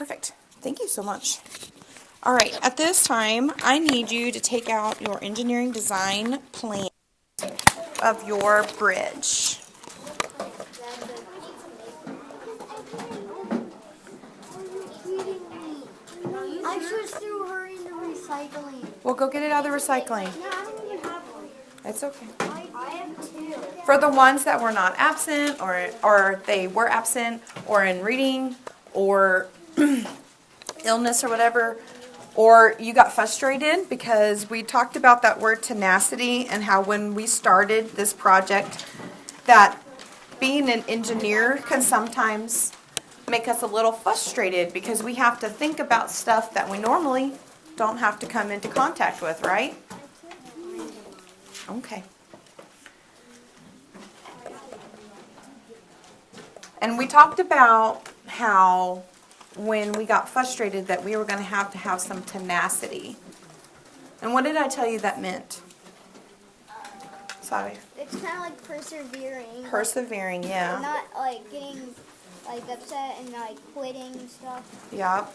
Perfect. Thank you so much. All right, at this time, I need you to take out your engineering design plan of your bridge. I just threw her in the recycling. Well, go get it out of the recycling. No, I don't even have one. It's okay. I have two. For the ones that were not absent, or they were absent, or in reading, or illness or whatever, or you got frustrated because we talked about that word tenacity and how when we started this project that being an engineer can sometimes make us a little frustrated because we have to think about stuff that we normally don't have to come into contact with, right? Okay. And we talked about how when we got frustrated that we were going to have some tenacity. And what did I tell you that meant? Sorry. It's kind of like persevering. Persevering, yeah. Not like getting like upset and like quitting and stuff. Yeah.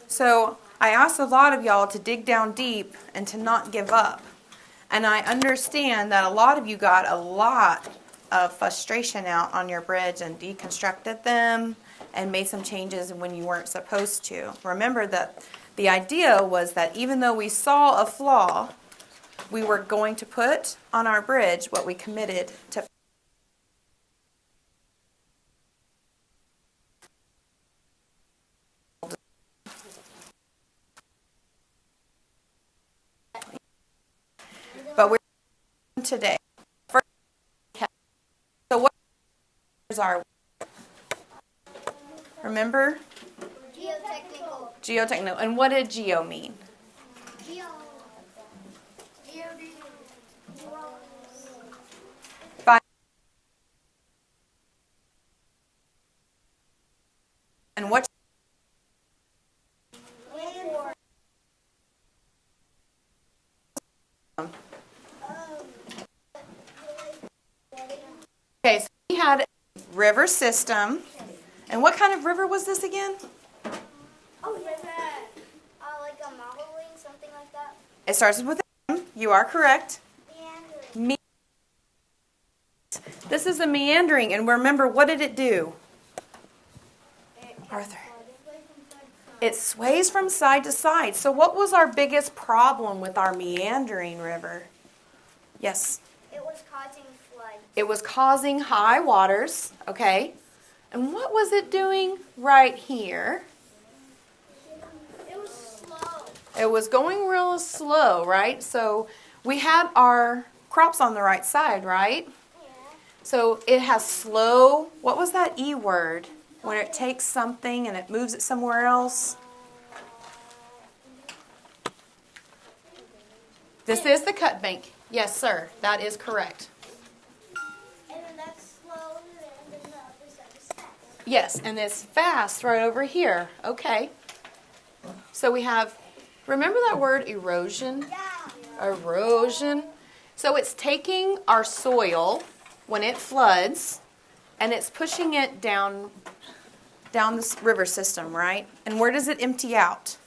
So I asked a lot of y'all to dig down deep and to not give up. And I understand that a lot of you got a lot of frustration out on your bridge and deconstructed them and made some changes when you weren't supposed to. Remember that the idea was that even though we saw a flaw, we were going to put on our bridge what we committed to. But we're today. So what is our? Remember? Geotechnical. Geotechnical. And what did geo mean? And what? Okay, so we had a river system. And what kind of river was this again? Oh, is that like a modeling, something like that? It starts with M. You are correct. Meandering. This is a meandering. And remember, what did it do? Arthur. It sways from side to side. So what was our biggest problem with our meandering river? Yes. It was causing floods. It was causing high waters, okay? And what was it doing right here? It was slow. It was going real slow, right? So we had our crops on the right side, right? Yeah. So it has slow, what was that E word? When it takes something and it moves it somewhere else? This is the cut bank. Yes, sir. That is correct. And then that's slow, and then the other side is fast. Yes, and it's fast right over here. Okay. So we have, remember that word erosion? Yeah. Erosion. So it's taking our soil when it floods and it's pushing it down this river system, right? And where does it empty out?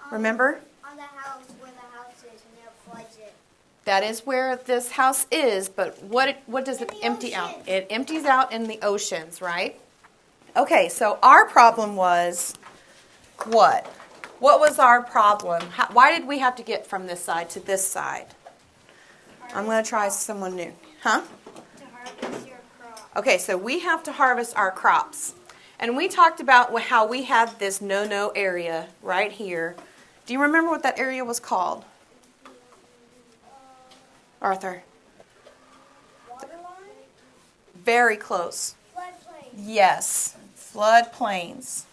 Remember? On the house, where the house is, and it floods it. That is where this house is, but what does it In the empty out? ocean. It empties out in the oceans, right? Okay, so our problem was what? What was our problem? Why did we have to get from this side to this side? I'm going to try someone new. Huh? To harvest your crop. Okay, so we have to harvest our crops. And we talked about how we had this no-no area right here. Do you remember what that area was called? Arthur? Waterline? Very close. Floodplain. Yes, floodplains.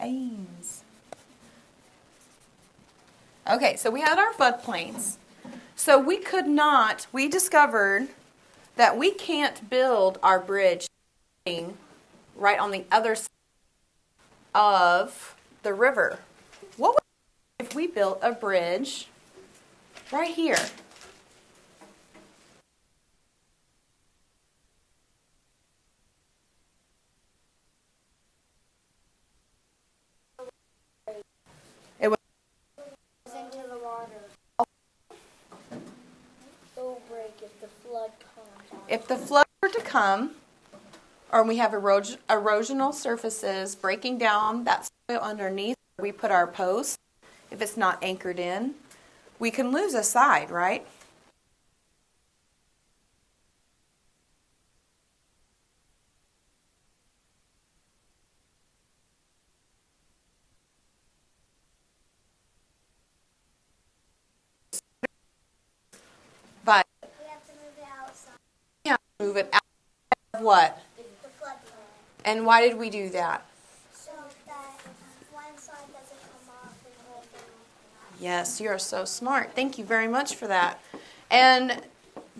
Ames. Okay, so we had our floodplains. So we discovered that we can't build our bridge right on the other side of the river. What would if we built a bridge right here? if the flood were to come, or we have erosional surfaces breaking down that soil underneath where we put our posts, if it's not anchored in, we can lose a side, right? But We have to move it outside. we have to move it out of what? The floodplain. And why did we do that? So that one side doesn't come off and the whole thing will come Yes, you're so smart. Thank you very much for that. And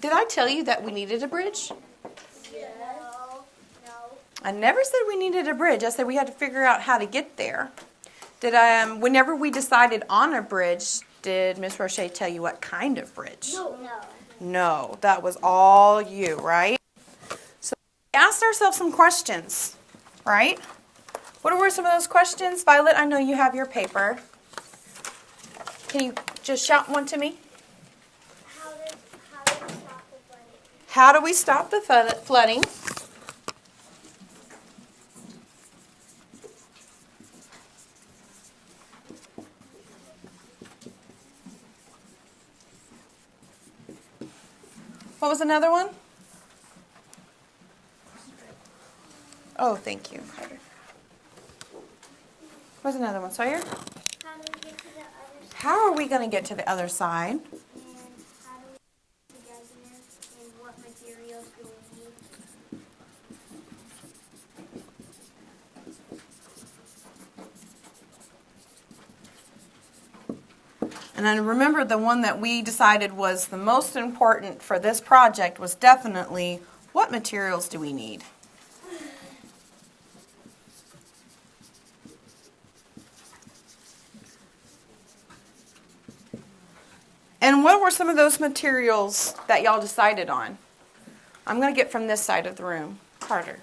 did I tell you that we needed a bridge? out. No. I never said we needed a bridge. I said we had to figure out how to get there. Whenever we decided on a bridge, did Miss Roche tell you what kind of bridge? No. No, that was all you, right? So we asked ourselves some questions, right? What were some of those questions? Violet, I know you have your paper. Can you just shout one to me? How do we stop the flooding? How do we stop the flooding? What was another one? Oh, thank you, Carter. What was another one, Sawyer? How do we get to the other side? How are we going to get to the other side? And how do we get together? And what materials do we need? And then remember, the one that we decided was the most important for this project was definitely what materials do we need? And what were some of those materials that y'all decided on? I'm going to get from this side of the room. Carter.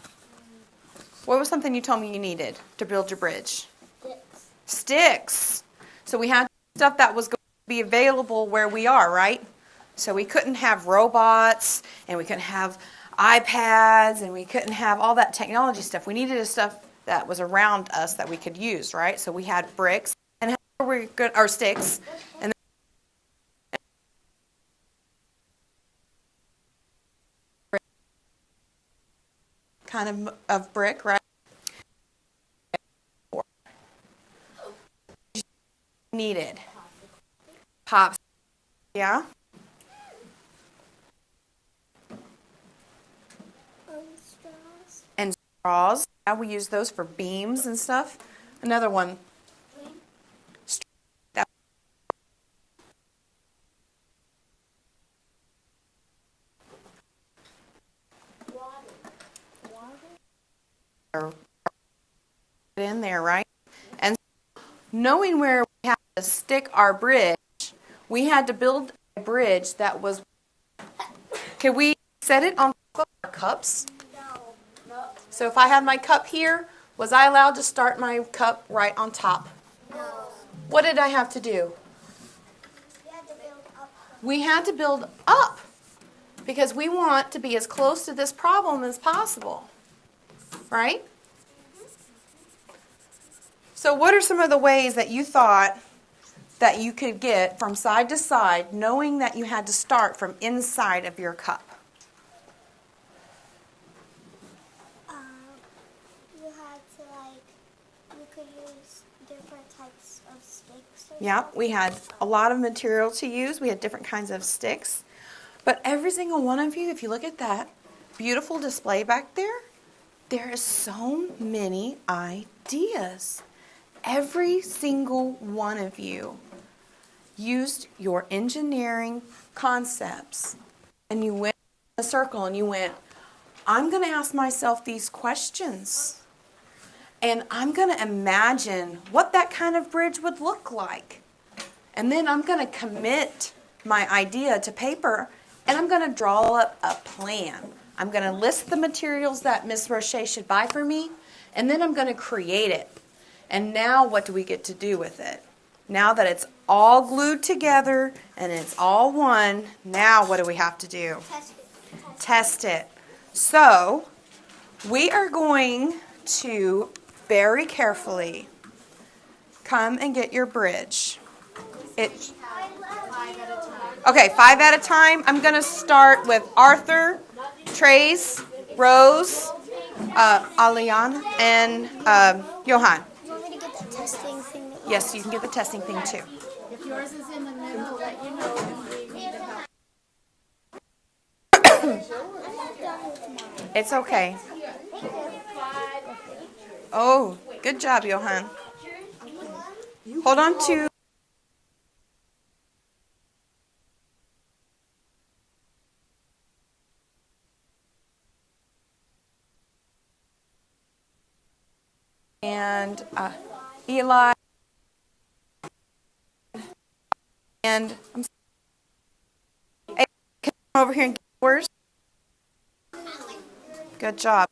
What was something you told me you needed to build your bridge? Sticks. Sticks. So we had stuff that was going to be available where we are, right? So we couldn't have robots, and we couldn't have iPads, and we couldn't have all that technology stuff. We needed stuff that was around us that we could use, right? So we had bricks, and how were we good, or sticks, and kind of brick, right? Needed pops, yeah. Straws. And straws. Yeah, we use those for beams and stuff. Another one. In there, right? And knowing where we had to stick our bridge, we had to build a bridge that was. Can we set it on top of our cups? No. So if I had my cup here, was I allowed to start my cup right on top? No. What did I have to do? You had to build up. We had to build up because we want to be as close to this problem as possible, right? So what are some of the ways that you thought that you could get from side to side, knowing that you had to start from inside of your cup? You had to you could use different types of sticks. Yeah, we had a lot of material to use. We had different kinds of sticks. But every single one of you, if you look at that beautiful display back there, there is so many ideas. Every single one of you used your engineering concepts and you went in a circle and you went, I'm going to ask myself these questions and I'm going to imagine what that kind of bridge would look like. And then I'm going to commit my idea to paper and I'm going to draw up a plan. I'm going to list the materials that Ms. Roche should buy for me and then I'm going to create it. And now what do we get to do with it? Now that it's all glued together and it's all one, now what do we have to do? Test it. test it. So we are going to very carefully come and get your bridge. Okay, 5 at a time. I'm going to start with Arthur, Trace, Rose, Aliana, and Johan. Do you want me to get the testing thing? Yes, you can get the testing thing too. If yours is in the middle, I'll let you know when we need to help. It's okay. Oh, good job, Johan. Hold on to. And Eli. And I'm sorry. Hey, come over here and get yours. Good job.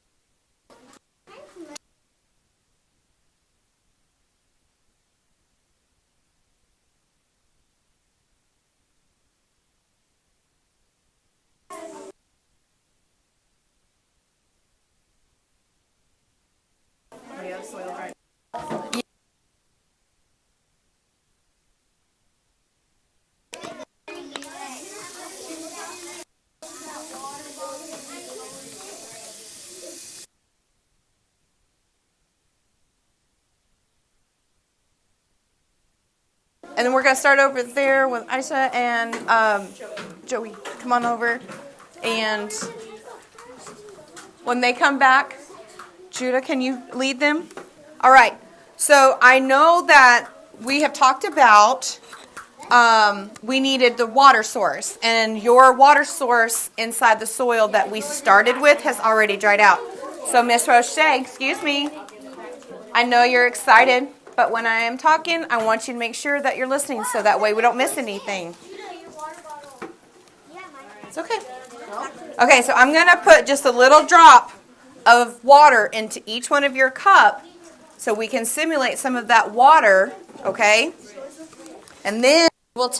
And then we're going to start over there with Isa and Joey. Come on over. And when they come back, Judah, can you lead them? All right. So I know that we have talked about we needed the water source. And your water source inside the soil that we started with has already dried out. So Miss Roche, excuse me. I know you're excited. But when I am talking, I want you to make sure that you're listening so that way we don't miss anything. It's okay. Okay, so I'm going to put just a little drop of water into each one of your cup so we can simulate some of that water, okay? And then we'll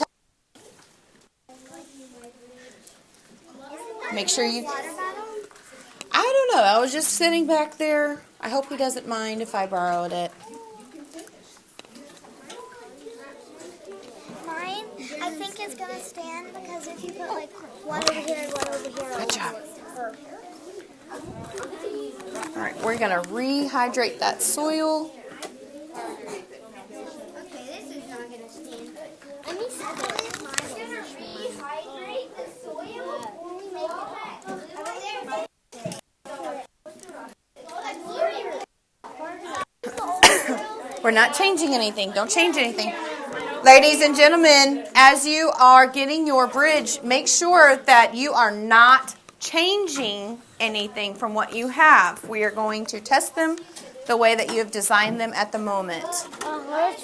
make sure you... I don't know. I was just sitting back there. I hope he doesn't mind if I borrowed it. I think it's gonna stand because if you put like one over here and one over here. Good job. All right, we're gonna rehydrate that soil. Okay, this is not gonna stand. I need something. You're gonna rehydrate the soil when we make it. We're not changing anything. Don't change anything. Ladies and gentlemen, as you are getting your bridge, make sure that you are not changing anything from what you have. We are going to test them the way that you have designed them at the moment. It's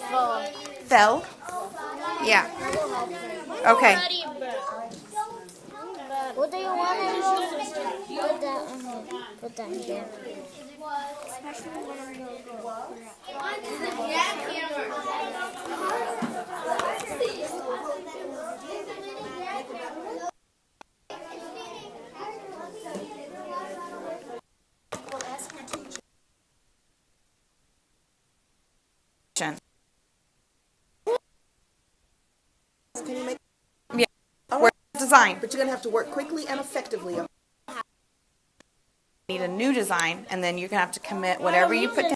full. Fell? Yeah. Okay. What do you want to put that here? Can you make? Yeah. We're design. But you're gonna have to work quickly and effectively. Need a new design, and then you're gonna have to commit whatever you put down.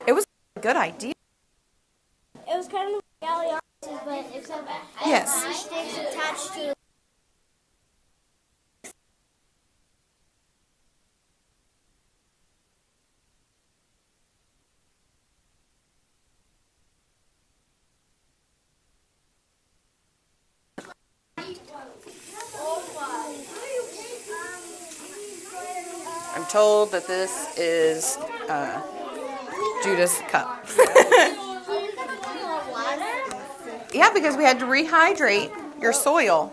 It was a good idea. It was kind of Galeazzi's, but except Yes. sticks attached to. I'm told that this is Judah's cup. Yeah, because we had to rehydrate your soil.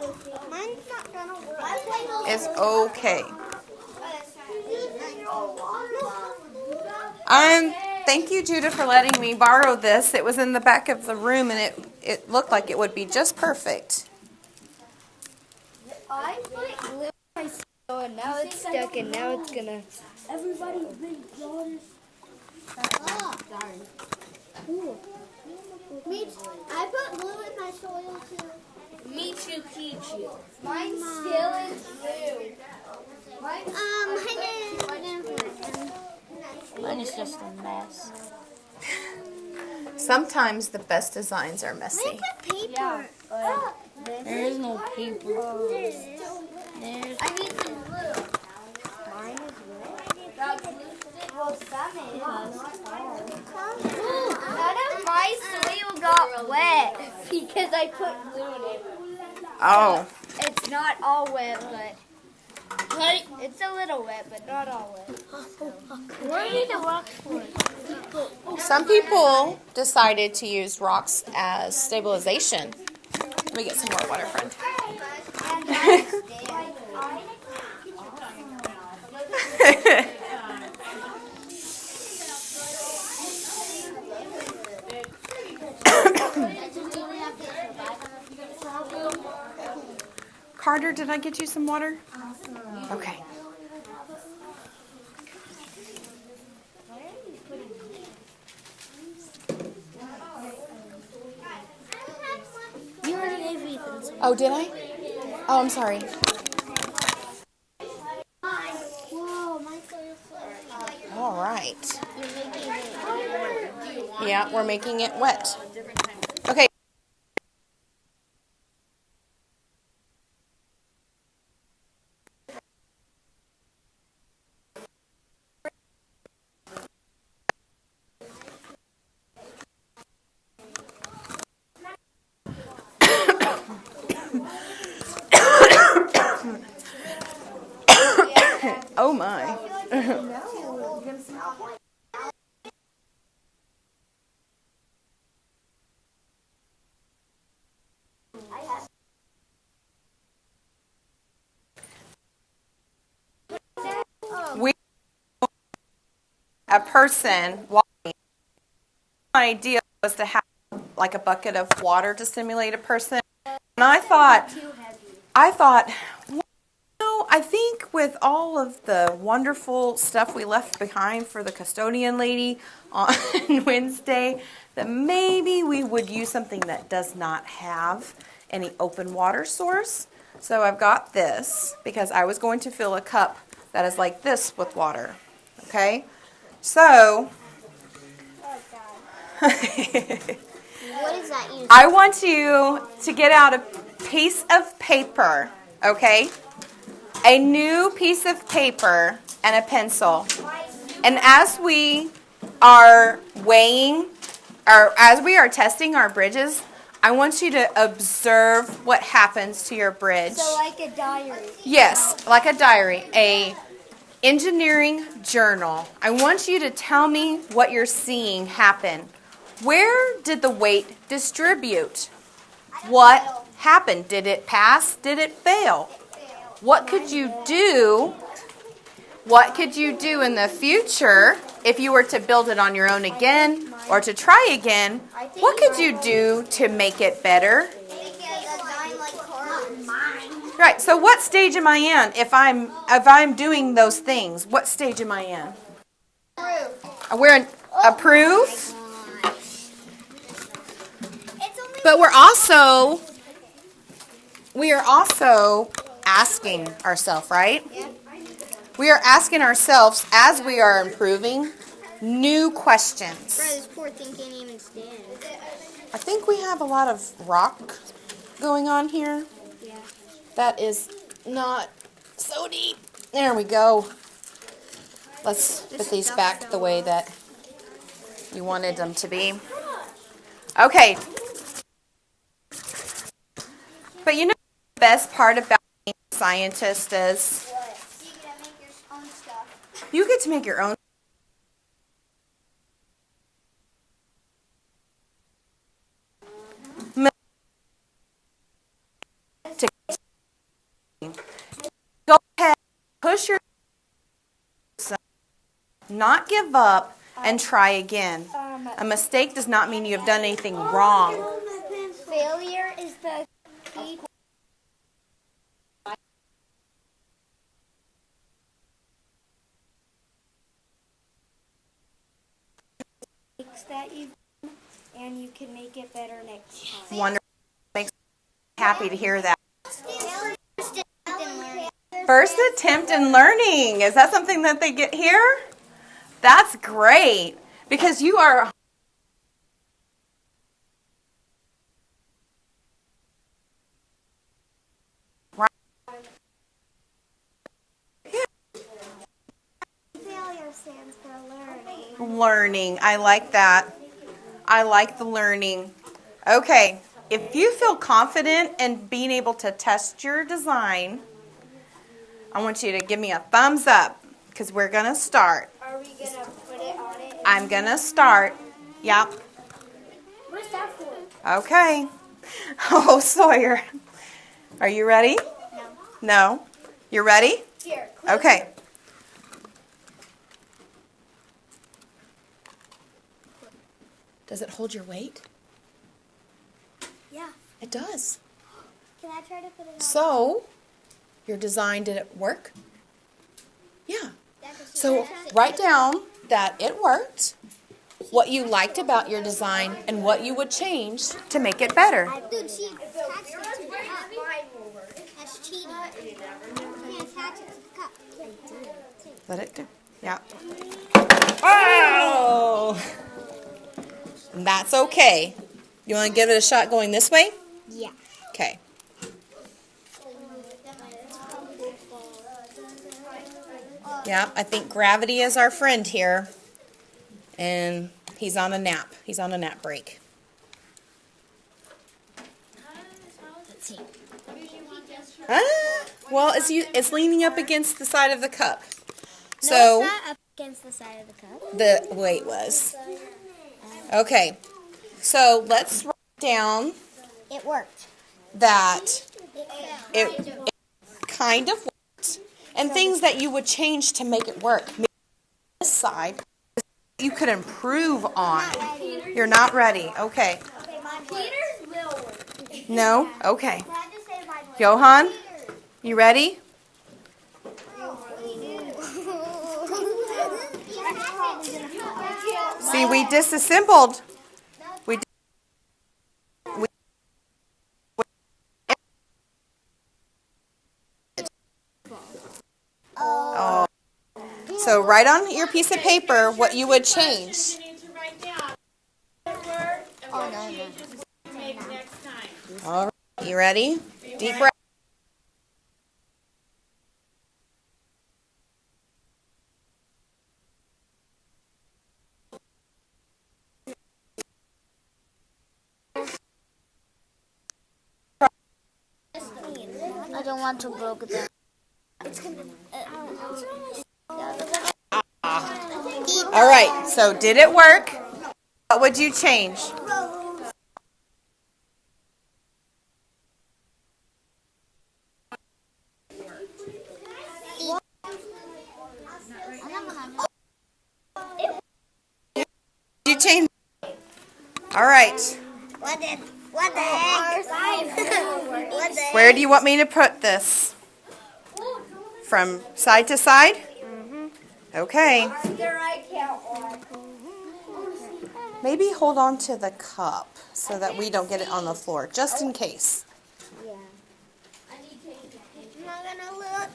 Mine's not gonna work. is okay. Thank you, Judah, for letting me borrow this. It was in the back of the room, and it looked like it would be just perfect. I put glue on my stove and now it's stuck and now it's gonna. Everybody's big daughters. I put glue in my soil too. Me too, Peachy. Mine still is blue. Mine is just a mess. Sometimes the best designs are messy. Paper. There is no paper. There's I need some glue. Mine is wet. Well, some is. None of my soil got wet because I put glue in it. Oh. It's not all wet, but it's a little wet, but not all wet. What are the rocks for? Some people decided to use rocks as stabilization. Let me get some more water, friend. Carter, did I get you some water? Okay. You already gave Ethan some. Oh, did I? Oh, I'm sorry. Whoa, my soil's so All right. You're making it. Yeah, we're making it wet. Okay. Oh my. We a person walking. My idea was to have like a bucket of water to simulate a person. And I thought, well, I think with all of the wonderful stuff we left behind for the custodian lady on Wednesday, that maybe we would use something that does not have any open water source. So I've got this because I was going to fill a cup that is like this with water. Okay? So, What is that used? I want you to get out a piece of paper, okay? A new piece of paper and a pencil. And as we are weighing, or as we are testing our bridges, I want you to observe what happens to your bridge. So like a diary. Yes, like a diary, a engineering journal. I want you to tell me what you're seeing happen. Where did the weight distribute? What happened? Did it pass? Did it fail? What could you do? What could you do in the future if you were to build it on your own again or to try again? What could you do to make it better? Right. So what stage am I in if I'm doing those things? What stage am I in? We're in approve. But we are also asking ourselves, right? We are asking ourselves as we are improving new questions. This poor thing can't even stand. I think we have a lot of rock going on here. Yeah. That is not so deep. There we go. Let's put these back the way that you wanted them to be. Okay. But you know the best part about being a scientist is you get to make your own. Go Not give up and try again. A mistake does not mean you have done anything wrong. Failure is the key that you've done, and you can make it better next time. Wonderful. Makes me happy to hear that. First attempt in learning. First attempt in learning. Is that something that they get here? That's great. Because you are Failure stands for learning. learning. I like that. I like the learning. Okay. If you feel confident in being able to test your design, I want you to give me a thumbs up because we're going to start. Are we going to put it on it? I'm going to start. Yep. What's that for? Okay. Oh, Sawyer. Are you ready? No. No? You're ready? Here. Okay. Does it hold your weight? Yeah. It does. Can I try to put it on? So, your design, did it work? Yeah. So, write down that it worked, what you liked about your design, and what you would change to make it better. Dude, she attached it to the cup. That's cheating. You can't attach it to the cup. Let it do. Yeah. Wow! And that's okay. You want to give it a shot going this way? Yeah. Okay. Yeah, I think gravity is our friend here. And he's on a nap. He's on a nap break. Let's see. Well, it's leaning up against the side of the cup. No, So it's not up against the side of the cup. the weight was. Okay. So let's write down It worked. that It it kind of worked and things that you would change to make it work. Maybe this side you could improve on. You're not ready. Okay. Peter's will work. No? Okay. Johan, you ready? See, we disassembled. Oh. So write on your piece of paper what you would change. All right, you ready? Deep breath. I don't want to broke them. All right, so did it work? What would you change? You change. All right. What the heck? What the heck? Where do you want me to put this? From side to side? Okay. Maybe hold on to the cup so that we don't get it on the floor, just in case. Yeah. I'm not gonna look.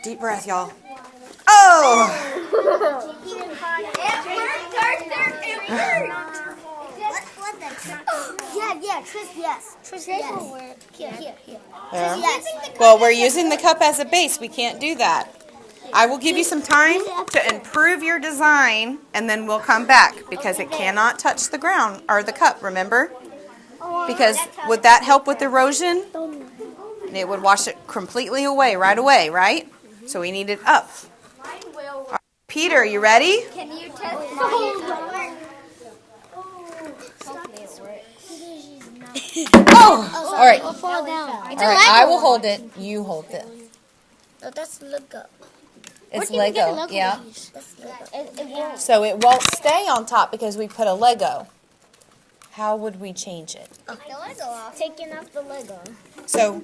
Deep breath, y'all. Oh! What the? Yeah, Tris, yes. Tris, will work. Here. Yeah. Yes. Well, we're using the cup as a base. We can't do that. I will give you some time to improve your design, and then we'll come back because it cannot touch the ground or the cup, remember? Because would that help with erosion? And it would wash it completely away right away, right? So we need it up. All right, Peter, you ready? Can you test mine? Oh! All right. All Fall down. right, I will hold it. You hold it. Let's look up. It's Where can we get a Lego. Yeah. piece? It won't. So it won't stay on top because we put a Lego. How would we change it? The Lego off. Taking off the Lego. So,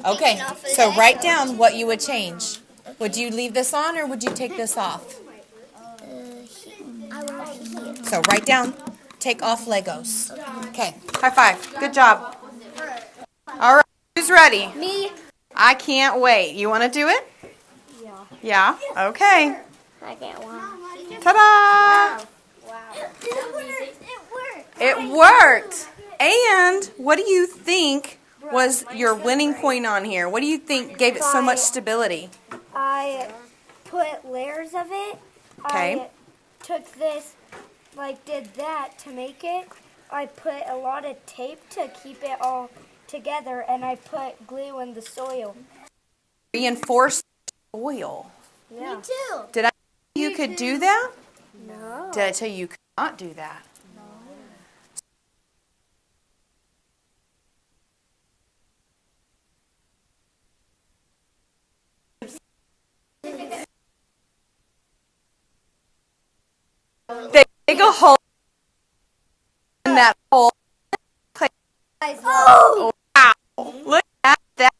okay. So write down what you would change. Would you leave this on or would you take this off? I will write here. So write down, take off Legos. Okay. High five. Good job. All right. Who's ready? Me. I can't wait. You want to do it? Yeah. Yeah? Okay. I get one. Ta-da! Wow. It worked. It worked. And what do you think was your winning point on here? What do you think gave it so much stability? I put layers of it. Okay. I took this, did that to make it. I put a lot of tape to keep it all together, and I put glue in the soil. Reinforced oil. Yeah. Me too. Did I tell you could do that? No. Did I tell you you could not do that? Dig a hole in that hole. Oh, wow. Look at that.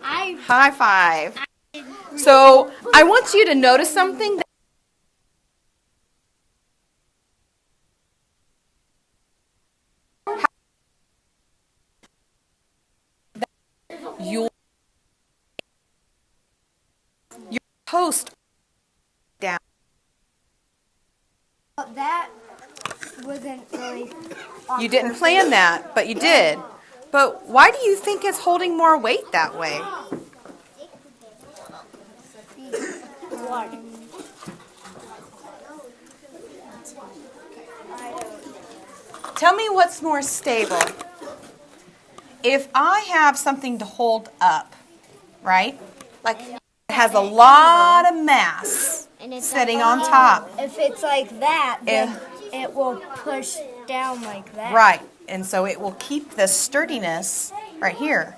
High five. So I want you to notice something. Your post down. That wasn't really. You didn't plan that, but you did. But why do you think it's holding more weight that way? Tell me what's more stable. If I have something to hold up, right? Like it has a lot of mass sitting on top. If it's like that, then it will push down like that. Right. And so it will keep the sturdiness right here.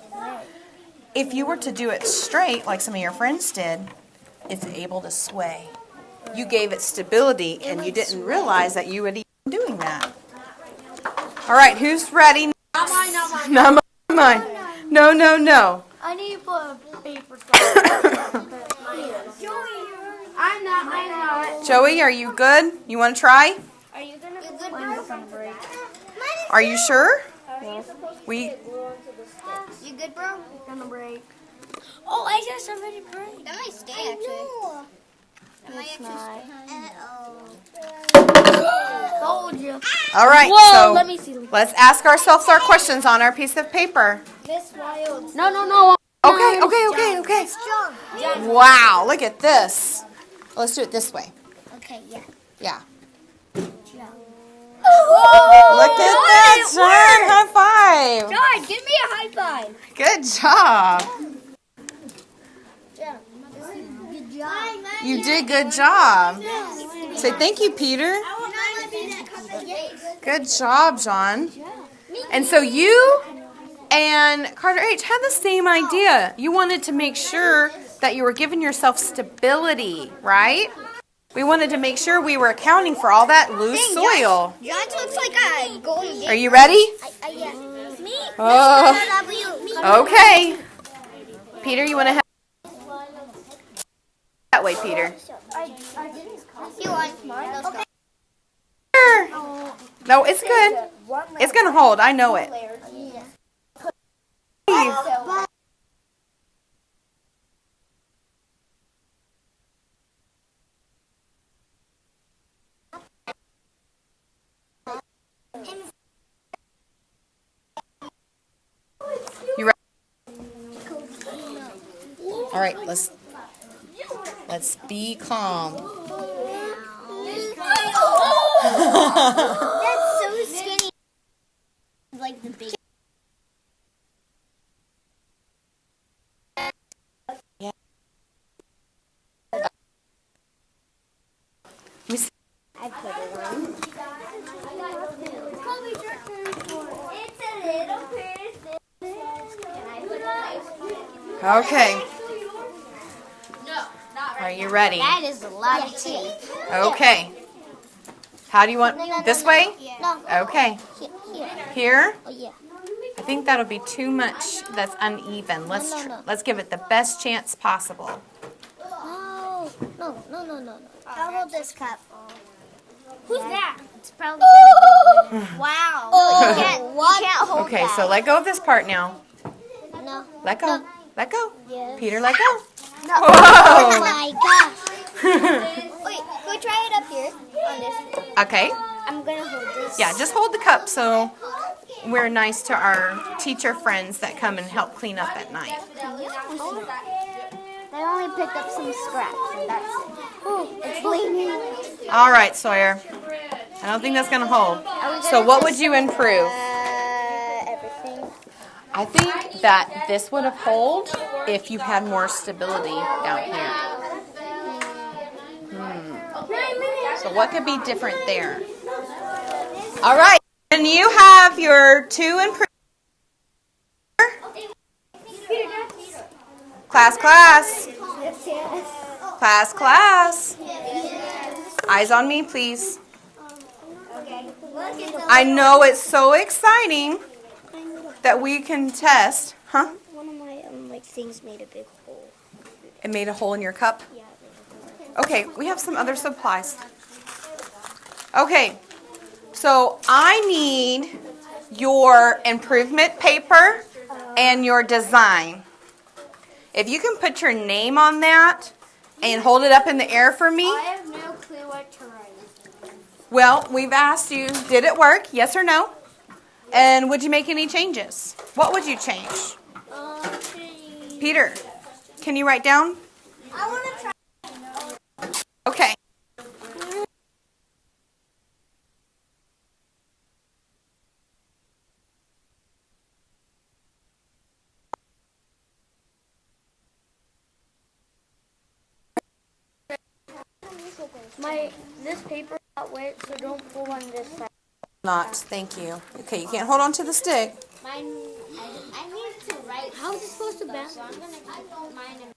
If you were to do it straight, like some of your friends did, it's able to sway. You gave it stability, and you didn't realize that you were even doing that. All right, who's ready? Not mine, not mine. Not mine. No, no, no. I need to put a paper I'm not. Joey, are you good? You want to try? Are you going to break? Are you sure? We. You good, bro? Gonna break. Oh, I just somebody break. That might stay actually. That might actually stay. Told you. All right, Whoa, so let me see. let's ask ourselves our questions on our piece of paper. Miss Wild. No. Okay. Wow, look at this. Let's do it this way. Okay, yeah. Yeah. Oh, Look at that, John. High five. God, give me a high five. Good job. Good job. You did good job. Say thank you, Peter. Good job, John. And so you and Carter H had the same idea. You wanted to make sure that you were giving yourself stability, right? We wanted to make sure we were accounting for all that loose soil. John's looks like a golden gate. Are you ready? Yeah. Me? Oh, okay. Peter, you want to head that way, Peter? You want mine? Let's go. Sure. No, it's good. It's going to hold. I know it. You ready? All right, let's be calm. That's so skinny. Like the big. I put it on. It's a little person. And I put it on. Okay. No, not Are you ready? That is a lot of teeth. Okay. How do you want this way? No. Okay. Here. Here? Oh, yeah. I think that'll be too much. That's uneven. No. Let's give it the best chance possible. No. I'll hold this cup. Who's that? It's probably gonna be good. Wow. You can't hold Okay, that. so let go of this part now. No. Let go. Let go. Yes. Peter, let go. No. Oh Whoa. my gosh. Wait, go try it up here on this. Okay. I'm gonna hold this. Yeah, just hold the cup so we're nice to our teacher friends that come and help clean up at night. They only picked up some scraps, and that's it. Ooh, it's leaning. All right, Sawyer. I don't think that's going to hold. So what would you improve? Everything. I think that this would have hold if you had more stability down here. So what could be different there? All right. And you have your 2 improvements. Class. Class. Eyes on me, please. I know it's so exciting that we can test. Huh? One of my things made a big hole. It made a hole in your cup? Yeah. Okay, we have some other supplies. Okay, so I need your improvement paper and your design. If you can put your name on that and hold it up in the air for me. I have no clue what to write. Well, we've asked you, did it work? Yes or no? And would you make any changes? What would you change? Peter, can you write down? I want to try. Okay. This paper got wet, so don't pull on this side. Not, thank you. Okay, you can't hold on to the stick. I need to write. How is it supposed to balance? So I'm going to keep mine in.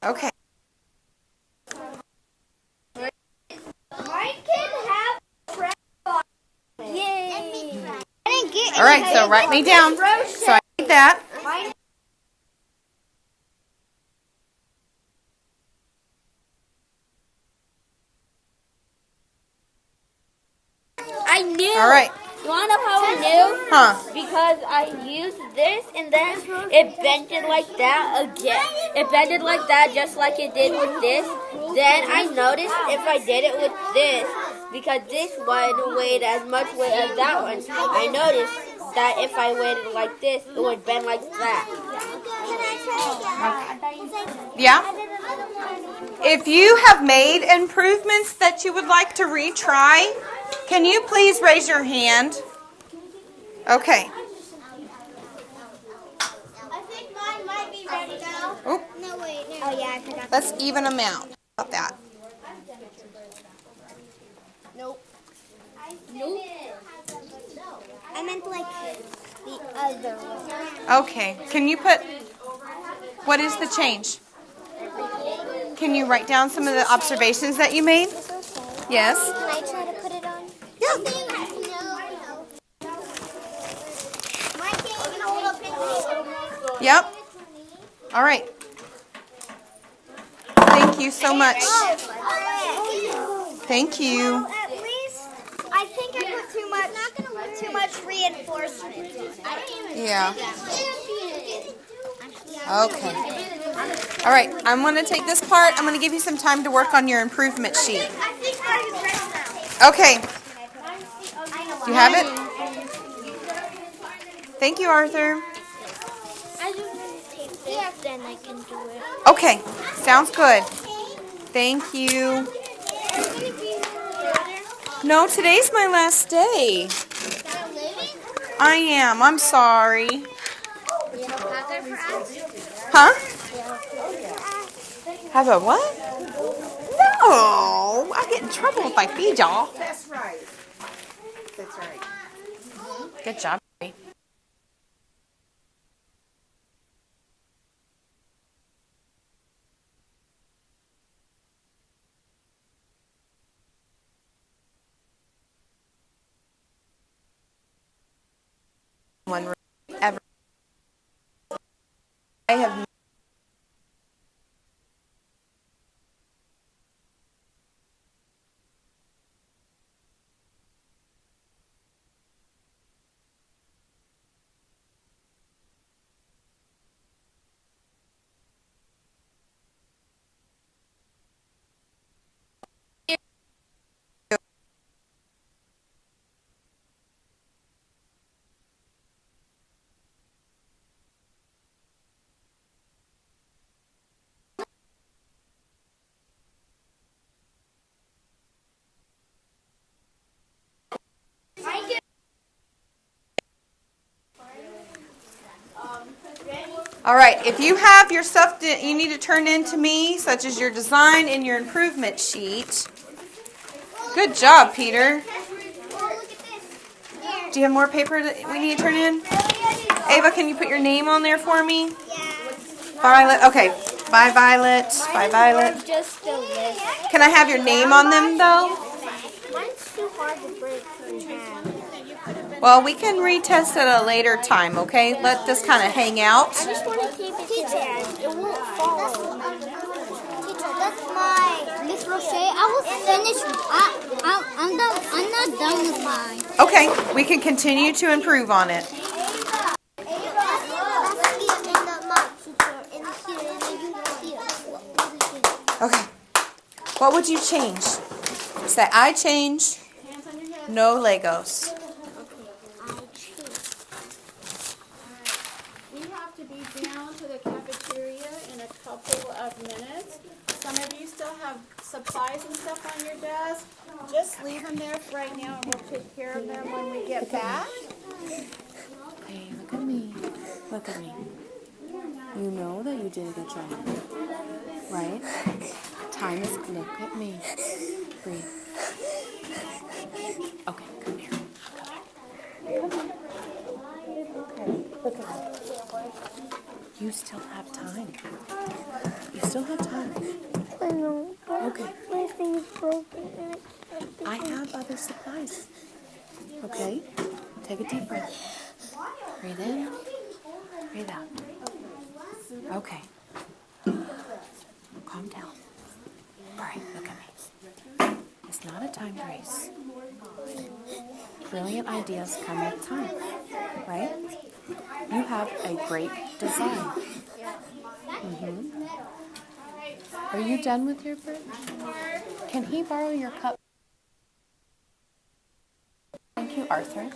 Okay. Mine can have friends on. Yay. I didn't get All right, so write me down. So I need that. I knew. All right. You want to know how I knew? Huh. Because I used this and then it bended like that again. It bended like that just like it did with this. Then I noticed if I did it with this, because this one weighed as much weight as that one, I noticed that if I weighed it like this, it would bend like that. Yeah? If you have made improvements that you would like to retry, can you please raise your hand? Okay. I think mine might be ready now. Oop. No, wait. No. Oh, yeah, I forgot. Let's even them out. How about that? Nope. I meant like the other one. Okay. Can you put, what is the change? Can you write down some of the observations that you made? Yes. Can I try to put it on? Yeah. No. Mine can't even hold up in. Yep. All right. Thank you so much. Thank you. At least I think I put too much reinforcement. Yeah. Okay. All right. I'm going to take this part. I'm going to give you some time to work on your improvement sheet. I think mine is ready now. Okay. Do you have it? Thank you, Arthur. I just take this, then I can do it. Okay. Sounds good. Thank you. No, today's my last day. I am. I'm sorry. Huh? Have a what? Oh, I get in trouble if I feed y'all. That's right. That's right. Good job. One ever. I have. All right, if you have your stuff that you need to turn in to me, such as your design and your improvement sheet. Good job, Peter. Do you have more paper that we need to turn in? Ava, can you put your name on there for me? Violet, okay. Bye, Violet. Bye, Violet. Just a list. Can I have your name on them, though? Mine's too hard to break in half. Well, we can retest at a later time, okay? Let this kind of hang out. I just want to keep it together. It won't fall. Teacher, that's my Miss Roche. I will finish. I'm not done with mine. Okay, we can continue to improve on it. Okay. What would you change? Say, I change. No Legos. We have to be down to the cafeteria in a couple of minutes. Some of you still have supplies and stuff on your desk. Just leave them there for right now and we'll take care of them when we get back. Hey, look at me. Look at me. You know that you did a good job. Right? Time is, look at me. Breathe. Okay, come here. Come here. Okay, look at me. You still have time. You still have time. I know. Okay. My thing is broken. I have other supplies. Okay? Take a deep breath. Breathe in. Breathe out. Okay. Calm down. All right, look at me. It's not a time race. Brilliant ideas come with time, right? You have a great design. Are you done with your bird? Can he borrow your cup? Thank you, Arthur.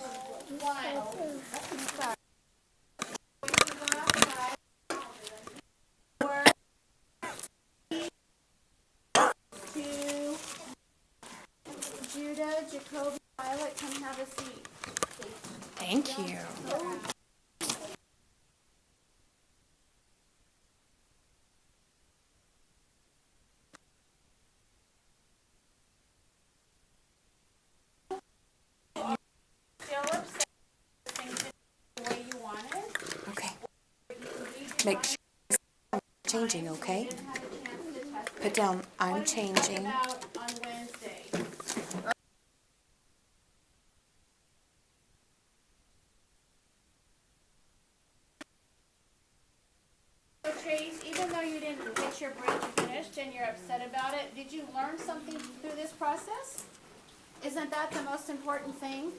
Judah, Jacoby, Violet, come have a seat. Thank you. Philip said things the way you wanted. Okay. Make sure it's changing, okay? Put down, I'm changing. Out on Wednesday. So Chase, even though you didn't get your bridge finished and you're upset about it, did you learn something through this process? Isn't that the most important thing?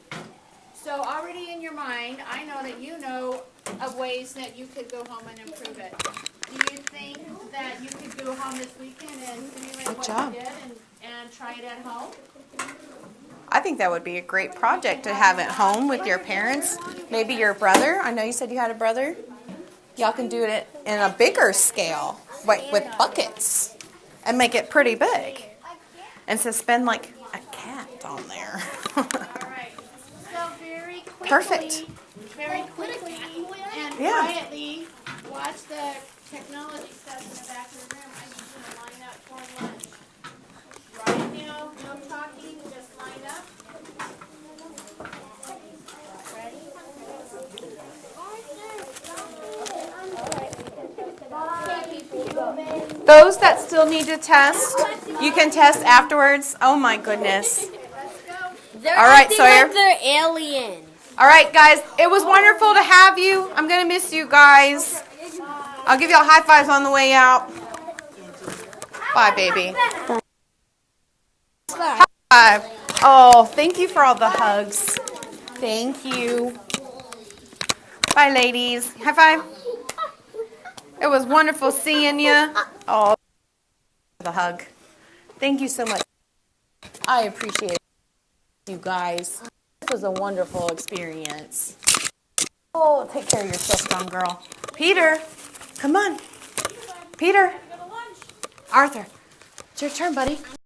So already in your mind, I know that you know of ways that you could go home and improve it. Do you think that you could go home this weekend and simulate Good what job. you did and try it at home? I think that would be a great project to have at home with your parents. Maybe your brother. I know you said you had a brother. Y'all can do it in a bigger scale, like with buckets, and make it pretty big. And suspend like a cat on there. All right. So very quickly, Perfect. very quickly and Yeah. quietly watch the technology stuff in the back of the room. I need you to line up for lunch. Right now, no talking, just line up. Those that still need to test, you can test afterwards. Oh my goodness. They're All right, acting Sawyer. like they're aliens. All right, guys. It was wonderful to have you. I'm going to miss you guys. I'll give y'all high fives on the way out. Bye, baby. High five. Oh, thank you for all the hugs. Thank you. Bye, ladies. High five. It was wonderful seeing you. Oh, the hug. Thank you so much. I appreciate it, you guys. This was a wonderful experience. Oh, take care of yourself, strong girl. Peter, come on. Peter. Arthur, it's your turn, buddy.